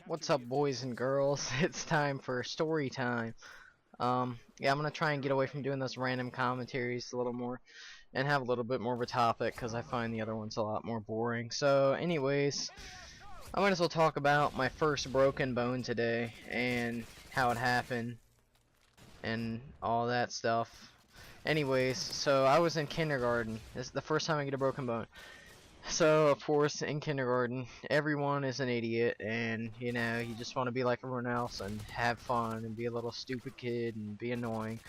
What's up, boys and girls? It's time for story time. Yeah, I'm gonna try and get away from doing those random commentaries a little more and have a little bit more of a topic because I find the other ones a lot more boring. So, anyways, I might as well talk about my first broken bone today and how it happened and all that stuff. Anyways, so I was in kindergarten. This is the first time I get a broken bone. So, of course, in kindergarten, everyone is an idiot, and, you know, you just want to be like everyone else and have fun and be a little stupid kid and be annoying.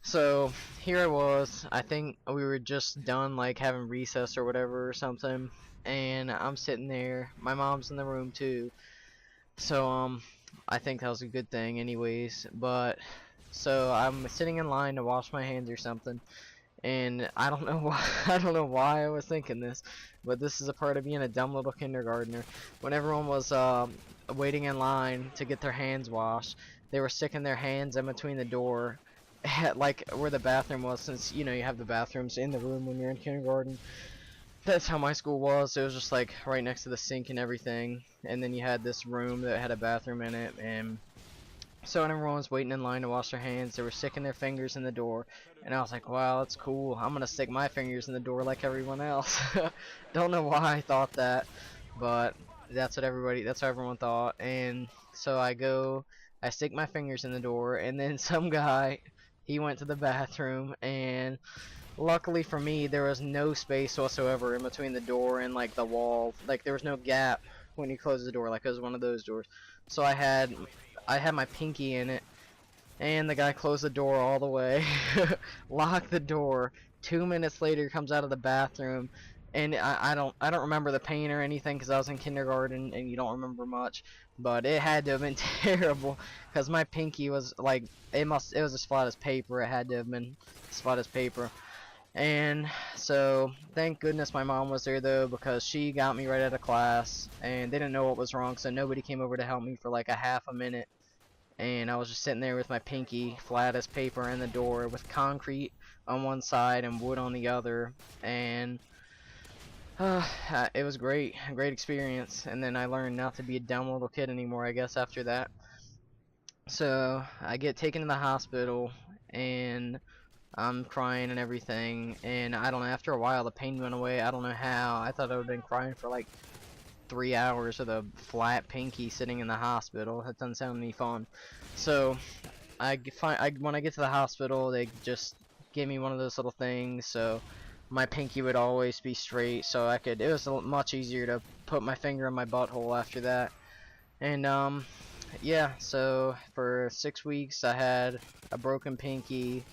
So, here I was, I think we were just done, like, having recess or whatever or something, and I'm sitting there, my mom's in the room too, so, I think that was a good thing anyways, but, so, I'm sitting in line to wash my hands or something, and I don't know why I don't know why I was thinking this, but this is a part of being a dumb little kindergartner. When everyone was waiting in line to get their hands washed, they were sticking their hands in between the door, like where the bathroom was. Since you know you have the bathrooms in the room when you're in kindergarten. That's how my school was. It was just like right next to the sink and everything, and then you had this room that had a bathroom in it, and so when everyone was waiting in line to wash their hands, they were sticking their fingers in the door, and I was like, wow, that's cool. I'm gonna stick my fingers in the door like everyone else. Don't know why I thought that, but that's what everyone thought. And so I stick my fingers in the door, and then some guy, he went to the bathroom, and luckily for me, there was no space whatsoever in between the door and like the wall. Like there was no gap when you close the door, like it was one of those doors. So I had my pinky in it, and the guy closed the door all the way, locked the door. 2 minutes later, he comes out of the bathroom, and I don't remember the pain or anything because I was in kindergarten and you don't remember much, but it had to have been terrible because my pinky was like it was as flat as paper. It had to have been as flat as paper. And so, thank goodness my mom was there though, because she got me right out of class, and they didn't know what was wrong, so nobody came over to help me for like a half a minute. And I was just sitting there with my pinky flat as paper in the door with concrete on one side and wood on the other, and it was great, a great experience. And then I learned not to be a dumb little kid anymore, I guess, after that. So I get taken to the hospital, and I'm crying and everything, and I don't know, after a while the pain went away. I don't know how. I thought I would have been crying for like 3 hours with a flat pinky sitting in the hospital. That doesn't sound any fun. So when I get to the hospital, they just give me one of those little things so my pinky would always be straight, so it was much easier to put my finger in my butthole after that. And yeah, so for 6 weeks I had a broken pinky,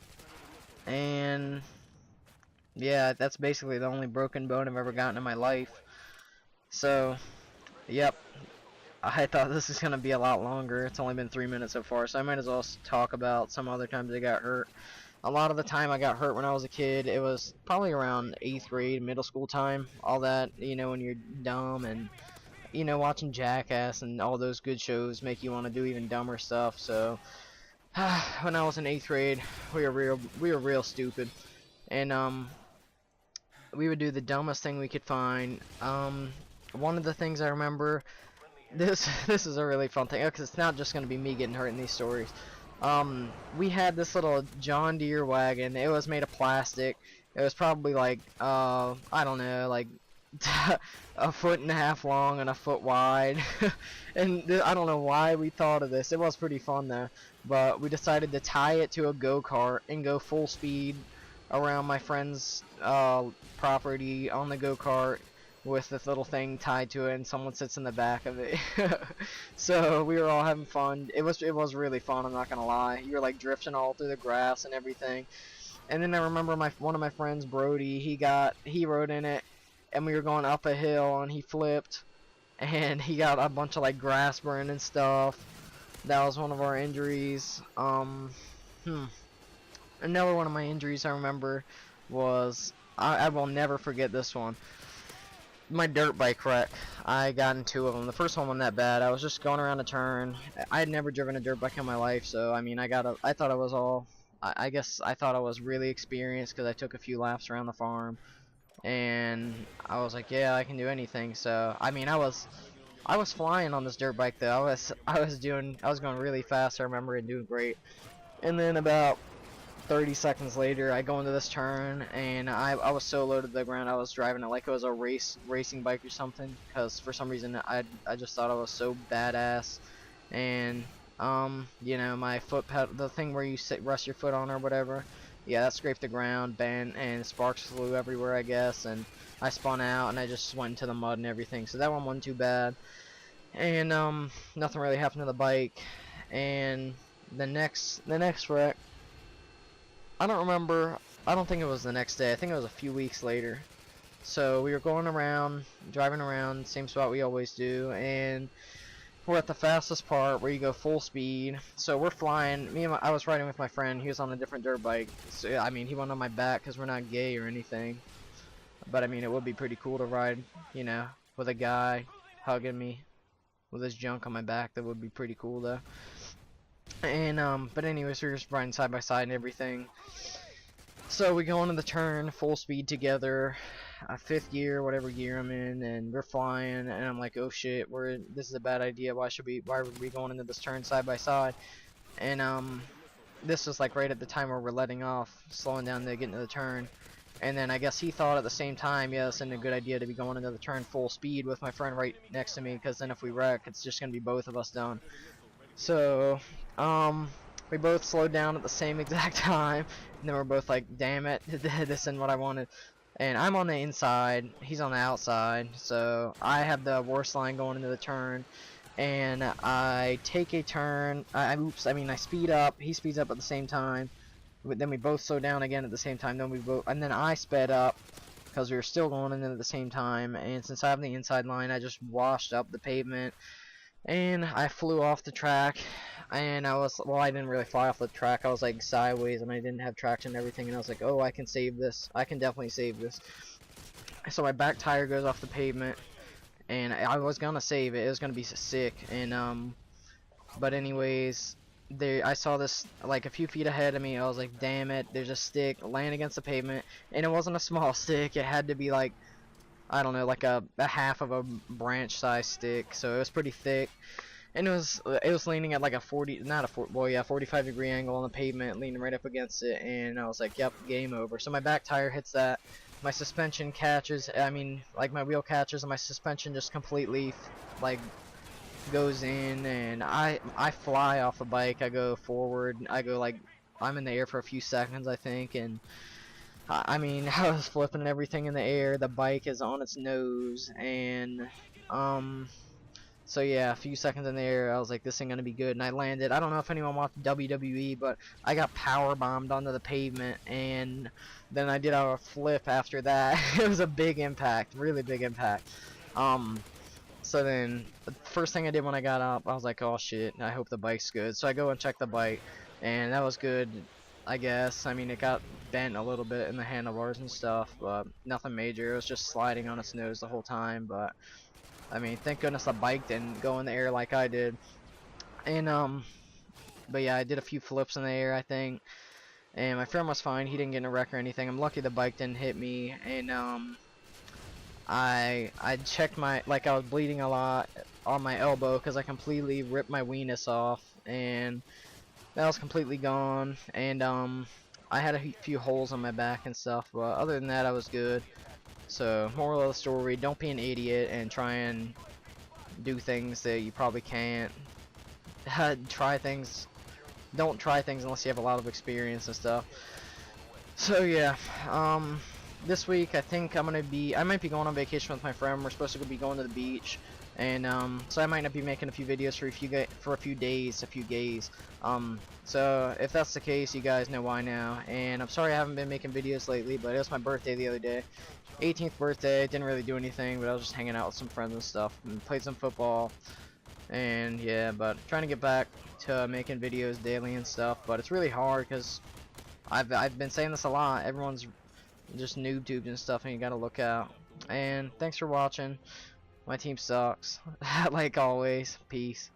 and yeah, that's basically the only broken bone I've ever gotten in my life. So, yep, I thought this was going to be a lot longer. It's only been 3 minutes so far, so I might as well talk about some other times I got hurt. A lot of the time I got hurt when I was a kid, it was probably around 8th grade, middle school time. All that, you know, when you're dumb and, you know, watching Jackass and all those good shows make you want to do even dumber stuff. So, when I was in 8th grade, we were real stupid. And, we would do the dumbest thing we could find. One of the things I remember, this is a really fun thing because it's not just gonna be me getting hurt in these stories. We had this little John Deere wagon. It was made of plastic. It was probably like I don't know, like a foot and a half long and a foot wide. And I don't know why we thought of this. It was pretty fun though. But we decided to tie it to a go-kart and go full speed around my friend's property on the go-kart with this little thing tied to it, and someone sits in the back of it. So we were all having fun. It was really fun, I'm not gonna lie. You were like drifting all through the grass and everything. And then I remember one of my friends, Brody, he rode in it, and we were going up a hill, and he flipped, and he got a bunch of like grass burn and stuff. That was one of our injuries. Another one of my injuries I remember was, I will never forget this one. My dirt bike wreck. I got in two of them. The first one wasn't that bad. I was just going around a turn. I had never driven a dirt bike in my life, so I mean, I thought I was I guess I thought I was really experienced because I took a few laps around the farm, and I was like, yeah, I can do anything. So I mean, I was flying on this dirt bike though. I was going really fast. I remember, and doing great. And then about 30 seconds later, I go into this turn, and I was so low to the ground. I was driving it like it was a racing bike or something, because for some reason I just thought I was so badass. And you know, my foot pedal, the thing where you rest your foot on or whatever, yeah, that scraped the ground, bent, and sparks flew everywhere, I guess. And I spun out, and I just went into the mud and everything. So that one wasn't too bad. And nothing really happened to the bike. And the next wreck, I don't remember. I don't think it was the next day. I think it was a few weeks later. So we were going around, driving around, same spot we always do, and we're at the fastest part where you go full speed. So we're flying. I was riding with my friend. He was on a different dirt bike. So I mean, he went on my back because we're not gay or anything. But I mean, it would be pretty cool to ride, you know, with a guy hugging me with his junk on my back. That would be pretty cool though. And but anyways, we were just riding side by side and everything. So we go into the turn full speed together, fifth gear, whatever gear I'm in, and we're flying. And I'm like, oh shit, this is a bad idea. Why are we going into this turn side by side? And this was like right at the time where we're letting off, slowing down to get into the turn. And then I guess he thought at the same time, yeah, it's a good idea to be going into the turn full speed with my friend right next to me, because then if we wreck, it's just gonna be both of us done. So we both slowed down at the same exact time, and then we're both like, damn it, this isn't what I wanted. And I'm on the inside, he's on the outside, so I have the worst line going into the turn. And I take a turn, I speed up, he speeds up at the same time. Then we both slow down again at the same time. And then I sped up because we were still going in at the same time. And since I have the inside line, I just washed up the pavement, and I flew off the track. And I didn't really fly off the track. I was like sideways, and I didn't have traction and everything. And I was like, oh, I can save this. I can definitely save this. So my back tire goes off the pavement, and I was gonna save it. It was gonna be sick. And but anyways, I saw this like a few feet ahead of me. I was like, damn it, there's a stick laying against the pavement, and it wasn't a small stick. It had to be like, I don't know, like a half of a branch size stick, so it was pretty thick. And it was leaning at like a 45-degree angle on the pavement, leaning right up against it. And I was like, yep, game over. So my back tire hits that, my suspension catches, like my wheel catches, and my suspension just completely like goes in, and I fly off the bike. I go forward. I go like, I'm in the air for a few seconds, I think. And I mean, I was flipping everything in the air. The bike is on its nose, and so yeah, a few seconds in the air, I was like, this ain't gonna be good. And I landed. I don't know if anyone watched WWE, but I got power bombed onto the pavement, and then I did a flip after that. It was a big impact, really big impact. So then, the first thing I did when I got up, I was like, oh shit, I hope the bike's good. So I go and check the bike, and that was good, I guess. I mean, it got bent a little bit in the handlebars and stuff, but nothing major. It was just sliding on its nose the whole time, but I mean, thank goodness the bike didn't go in the air like I did. And but yeah, I did a few flips in the air, I think, and my friend was fine. He didn't get in a wreck or anything. I'm lucky the bike didn't hit me. And I checked I was bleeding a lot on my elbow because I completely ripped my weenus off, and that was completely gone. And I had a few holes on my back and stuff, but other than that, I was good. So, moral of the story, don't be an idiot and try and do things that you probably can't. Don't try things unless you have a lot of experience and stuff. So yeah, this week I think I might be going on vacation with my friend. We're supposed to be going to the beach, and so I might not be making a few videos for a few days. So if that's the case, you guys know why now. And I'm sorry I haven't been making videos lately, but it was my birthday the other day. 18th birthday. Didn't really do anything, but I was just hanging out with some friends and stuff, and played some football. And yeah, but trying to get back to making videos daily and stuff, but it's really hard because I've been saying this a lot. Everyone's just noob tubes and stuff, and you gotta look out. And thanks for watching. My team sucks. Like always. Peace.